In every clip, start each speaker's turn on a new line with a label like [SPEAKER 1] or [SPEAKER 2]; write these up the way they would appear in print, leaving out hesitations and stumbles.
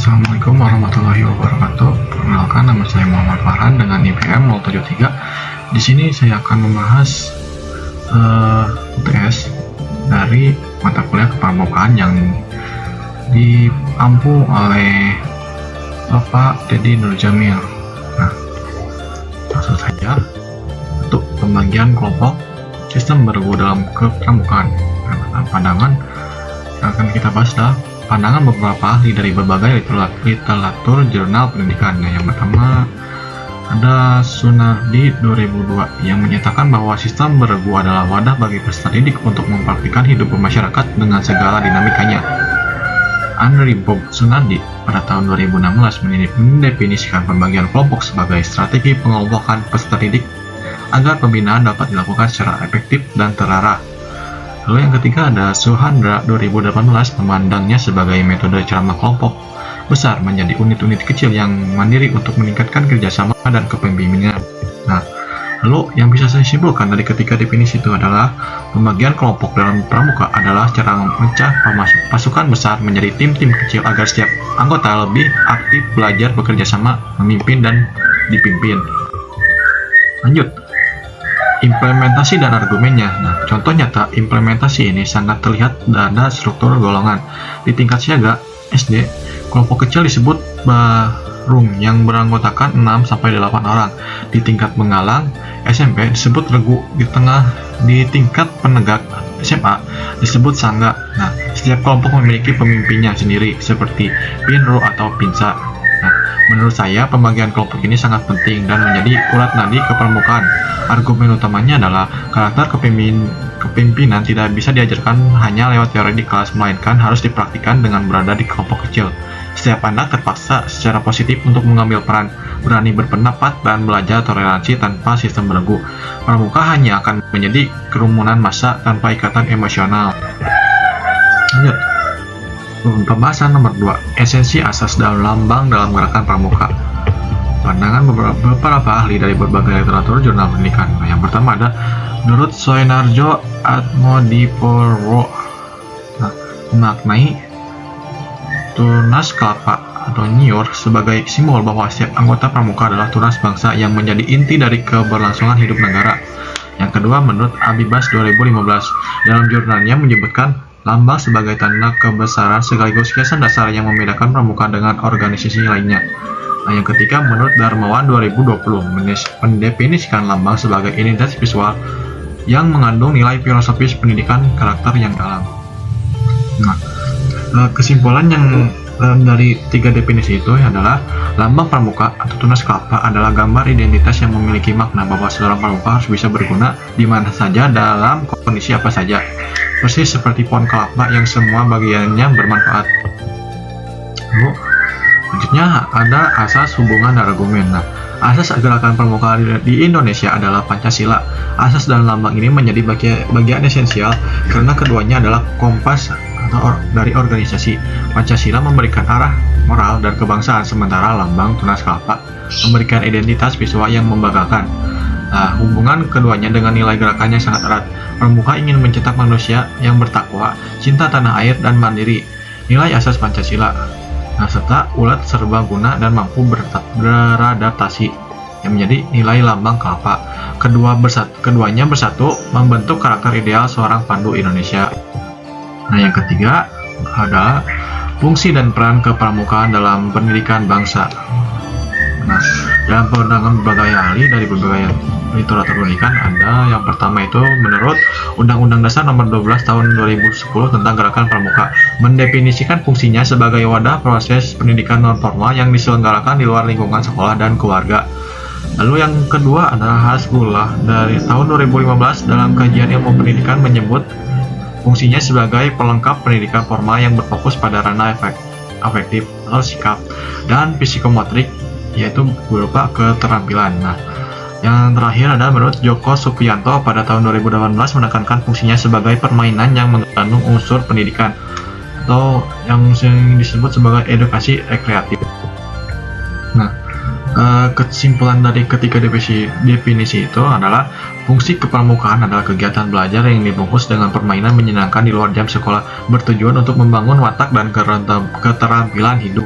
[SPEAKER 1] Assalamualaikum warahmatullahi wabarakatuh. Perkenalkan, nama saya Muhammad Farhan dengan IPM 073. Di sini saya akan membahas UTS dari mata kuliah kepramukaan yang diampu oleh Bapak Dedi Nurjamil. Nah, langsung saja untuk pembagian kelompok sistem bergu dalam kepramukaan. Pandangan yang akan kita bahas adalah pandangan beberapa ahli dari berbagai literatur jurnal pendidikan. Nah, yang pertama ada Sunardi 2002 yang menyatakan bahwa sistem beregu adalah wadah bagi peserta didik untuk mempraktikkan hidup bermasyarakat dengan segala dinamikanya. Andri Bob Sunardi pada tahun 2016 mendefinisikan pembagian kelompok sebagai strategi pengelompokan peserta didik agar pembinaan dapat dilakukan secara efektif dan terarah. Lalu yang ketiga ada Suhandra 2018 memandangnya sebagai metode ceramah kelompok besar menjadi unit-unit kecil yang mandiri untuk meningkatkan kerjasama dan kepemimpinan. Nah, lalu yang bisa saya simpulkan dari ketiga definisi itu adalah pembagian kelompok dalam pramuka adalah cara memecah pasukan besar menjadi tim-tim kecil agar setiap anggota lebih aktif belajar bekerja sama, memimpin dan dipimpin. Lanjut. Implementasi dan argumennya. Nah, contoh nyata implementasi ini sangat terlihat pada struktur golongan. Di tingkat siaga SD, kelompok kecil disebut barung yang beranggotakan 6-8 orang. Di tingkat mengalang SMP disebut regu. Di tingkat penegak SMA disebut sangga. Nah, setiap kelompok memiliki pemimpinnya sendiri seperti pinru atau pinsa. Nah, menurut saya pembagian kelompok ini sangat penting dan menjadi urat nadi kepramukaan. Argumen utamanya adalah karakter kepemimpinan tidak bisa diajarkan hanya lewat teori di kelas, melainkan harus dipraktikkan dengan berada di kelompok kecil. Setiap anak terpaksa secara positif untuk mengambil peran, berani berpendapat, dan belajar toleransi tanpa sistem beregu. Pramuka hanya akan menjadi kerumunan massa tanpa ikatan emosional. Lanjut. Pembahasan nomor 2, esensi asas dan lambang dalam gerakan pramuka. Pandangan beberapa ahli dari berbagai literatur jurnal pendidikan. Nah, yang pertama ada menurut Soenarjo Atmodiporwo, memaknai tunas kelapa atau nyiur sebagai simbol bahwa setiap anggota pramuka adalah tunas bangsa yang menjadi inti dari keberlangsungan hidup negara. Yang kedua, menurut Abibas 2015, dalam jurnalnya menyebutkan lambang sebagai tanda kebesaran sekaligus kiasan dasar yang membedakan pramuka dengan organisasi lainnya. Nah, yang ketiga, menurut Darmawan 2020 mendefinisikan lambang sebagai identitas visual yang mengandung nilai filosofis pendidikan karakter yang dalam. Nah, kesimpulan yang dari tiga definisi itu adalah lambang pramuka atau tunas kelapa adalah gambar identitas yang memiliki makna bahwa seorang pramuka harus bisa berguna di mana saja dalam kondisi apa saja, persis seperti pohon kelapa yang semua bagiannya bermanfaat. Lalu selanjutnya ada asas hubungan dan argumen. Nah, asas gerakan pramuka di Indonesia adalah Pancasila. Asas dan lambang ini menjadi bagian esensial karena keduanya adalah kompas atau dari organisasi. Pancasila memberikan arah moral dan kebangsaan, sementara lambang tunas kelapa memberikan identitas visual yang membanggakan. Nah, hubungan keduanya dengan nilai gerakannya sangat erat. Pramuka ingin mencetak manusia yang bertakwa, cinta tanah air, dan mandiri. Nilai asas Pancasila. Nah, serta ulet serbaguna dan mampu beradaptasi yang menjadi nilai lambang kelapa. Keduanya bersatu membentuk karakter ideal seorang pandu Indonesia. Nah, yang ketiga adalah fungsi dan peran kepramukaan dalam pendidikan bangsa. Nah, dalam pandangan berbagai ahli dari berbagai literatur pendidikan ada yang pertama itu menurut Undang-Undang Dasar Nomor 12 Tahun 2010 tentang Gerakan Pramuka mendefinisikan fungsinya sebagai wadah proses pendidikan non-formal yang diselenggarakan di luar lingkungan sekolah dan keluarga. Lalu yang kedua adalah Hasbullah dari tahun 2015 dalam kajian ilmu pendidikan menyebut fungsinya sebagai pelengkap pendidikan formal yang berfokus pada ranah afektif atau sikap dan psikomotorik, yaitu berupa keterampilan. Nah, yang terakhir adalah menurut Joko Supriyanto pada tahun 2018 menekankan fungsinya sebagai permainan yang mengandung unsur pendidikan atau yang disebut sebagai edukasi rekreatif. Nah, kesimpulan dari ketiga definisi itu adalah fungsi kepramukaan adalah kegiatan belajar yang dibungkus dengan permainan menyenangkan di luar jam sekolah bertujuan untuk membangun watak dan keterampilan hidup.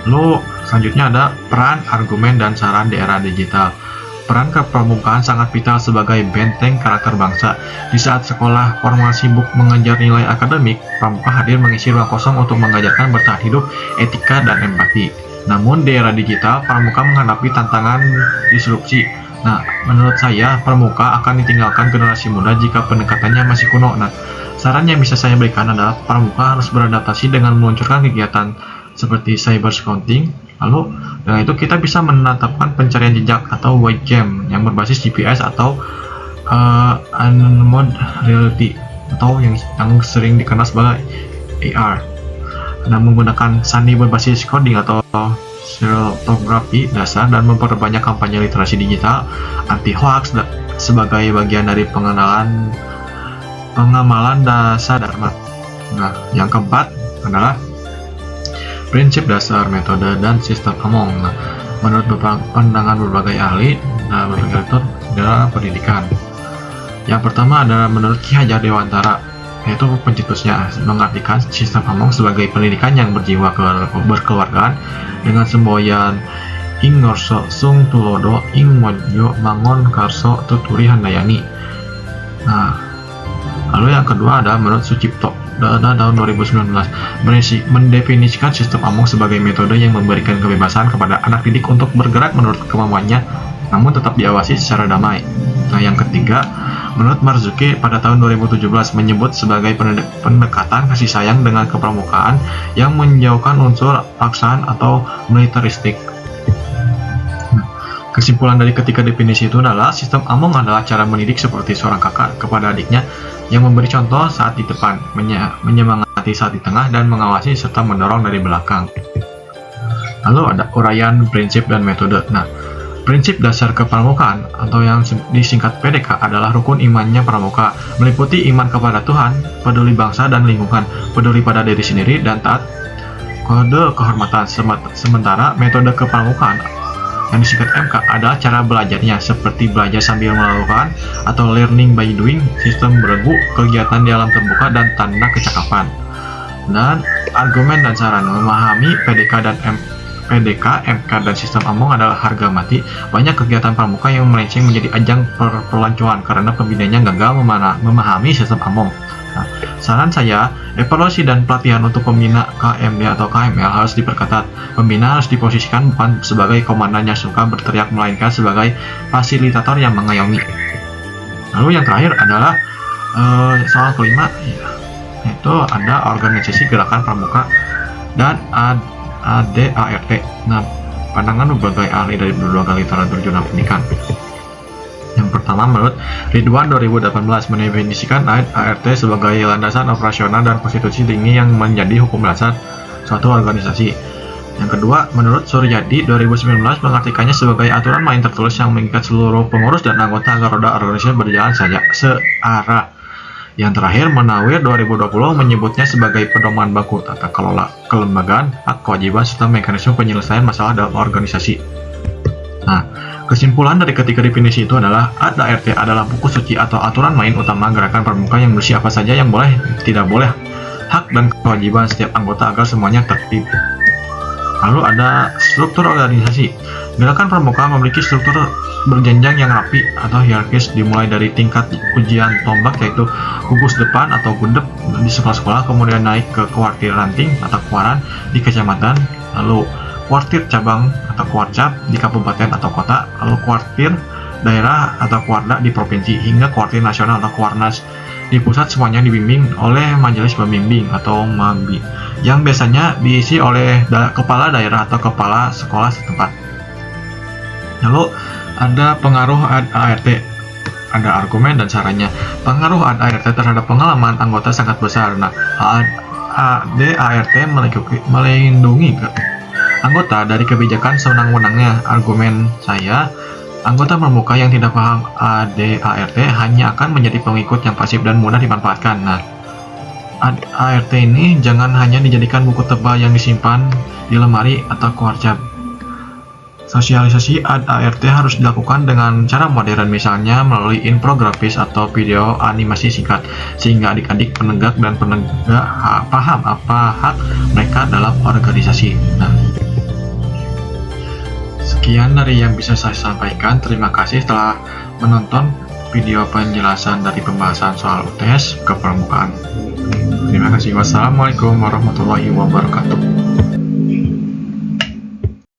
[SPEAKER 1] Lalu selanjutnya ada peran, argumen, dan saran di era digital. Peran kepramukaan sangat vital sebagai benteng karakter bangsa. Di saat sekolah formal sibuk mengejar nilai akademik, pramuka hadir mengisi ruang kosong untuk mengajarkan bertahan hidup, etika, dan empati. Namun di era digital, pramuka menghadapi tantangan disrupsi. Nah, menurut saya, pramuka akan ditinggalkan generasi muda jika pendekatannya masih kuno. Nah, saran yang bisa saya berikan adalah pramuka harus beradaptasi dengan meluncurkan kegiatan seperti cyber scouting. Lalu dengan itu kita bisa menetapkan pencarian jejak atau white jam yang berbasis GPS atau augmented reality atau yang sering dikenal sebagai AR. Dan menggunakan sandi berbasis coding atau stereotografi dasar dan memperbanyak kampanye literasi digital anti hoax sebagai bagian dari pengamalan dasar dharma. Nah, yang keempat adalah prinsip dasar, metode, dan sistem Among. Nah, menurut pandangan berbagai ahli dan berbagai lektor dalam pendidikan. Yang pertama adalah menurut Ki Hajar Dewantara, yaitu pencetusnya, mengartikan sistem Among sebagai pendidikan yang berjiwa berkeluargaan dengan semboyan ing ngorso sung tulodo ing mojo mangon karso tuturi handayani. Nah, lalu yang kedua adalah menurut Sucipto tahun 2019 mendefinisikan sistem Among sebagai metode yang memberikan kebebasan kepada anak didik untuk bergerak menurut kemampuannya, namun tetap diawasi secara damai. Nah, yang ketiga, menurut Marzuki pada tahun 2017 menyebut sebagai pendekatan kasih sayang dengan kepramukaan yang menjauhkan unsur paksaan atau militeristik. Kesimpulan dari ketiga definisi itu adalah sistem Among adalah cara mendidik seperti seorang kakak kepada adiknya yang memberi contoh saat di depan, menyemangati saat di tengah, dan mengawasi serta mendorong dari belakang. Lalu ada uraian prinsip dan metode. Nah, prinsip dasar kepramukaan atau yang disingkat PDK adalah rukun imannya pramuka, meliputi iman kepada Tuhan, peduli bangsa dan lingkungan, peduli pada diri sendiri, dan taat kode kehormatan. Sementara metode kepramukaan yang disingkat MK adalah cara belajarnya seperti belajar sambil melakukan atau learning by doing, sistem beregu, kegiatan di alam terbuka, dan tanda kecakapan. Dan argumen dan saran memahami PDK, MK, dan sistem Among adalah harga mati. Banyak kegiatan pramuka yang melenceng menjadi ajang perpelancongan karena pembinanya gagal memahami sistem Among. Nah, saran saya, evaluasi dan pelatihan untuk pembina KMD atau KML harus diperketat. Pembina harus diposisikan bukan sebagai komandan yang suka berteriak, melainkan sebagai fasilitator yang mengayomi. Lalu yang terakhir adalah soal kelima, yaitu ada organisasi gerakan pramuka dan ADART. Nah, pandangan berbagai ahli dari berbagai literatur jurnal pendidikan. Yang pertama, menurut Ridwan 2018 mendefinisikan ART sebagai landasan operasional dan konstitusi tinggi yang menjadi hukum dasar suatu organisasi. Yang kedua, menurut Suryadi 2019 mengartikannya sebagai aturan main tertulis yang mengikat seluruh pengurus dan anggota agar roda organisasi berjalan saja searah. Yang terakhir, Menawir 2020 menyebutnya sebagai pedoman baku tata kelola kelembagaan, hak kewajiban, serta mekanisme penyelesaian masalah dalam organisasi. Nah, kesimpulan dari ketiga definisi itu adalah ADART adalah buku suci atau aturan main utama gerakan pramuka yang berisi apa saja yang boleh, tidak boleh, hak dan kewajiban setiap anggota agar semuanya tertib. Lalu ada struktur organisasi. Gerakan pramuka memiliki struktur berjenjang yang rapi atau hierarkis, dimulai dari tingkat ujian tombak yaitu gugus depan atau gundep di sekolah-sekolah, kemudian naik ke kuartir ranting atau kuaran di kecamatan, lalu kuartir cabang atau kuarcap di kabupaten atau kota, lalu kuartir daerah atau kuarda di provinsi, hingga kuartir nasional atau kuarnas di pusat. Semuanya dibimbing oleh majelis pembimbing atau MABI yang biasanya diisi oleh kepala daerah atau kepala sekolah setempat. Lalu ada pengaruh ADART, ada argumen dan sarannya. Pengaruh ADART terhadap pengalaman anggota sangat besar. Nah, ADART melindungi anggota dari kebijakan sewenang-wenangnya. Argumen saya, anggota pramuka yang tidak paham ADART hanya akan menjadi pengikut yang pasif dan mudah dimanfaatkan. Nah, ADART ini jangan hanya dijadikan buku tebal yang disimpan di lemari atau kuarcap. Sosialisasi ADART harus dilakukan dengan cara modern, misalnya melalui infografis atau video animasi singkat, sehingga adik-adik penegak dan penegak paham apa hak mereka dalam organisasi. Nah, Sekian dari yang bisa saya sampaikan. Terima kasih telah menonton video penjelasan dari pembahasan soal UTS ke permukaan. Terima kasih. Wassalamualaikum warahmatullahi wabarakatuh.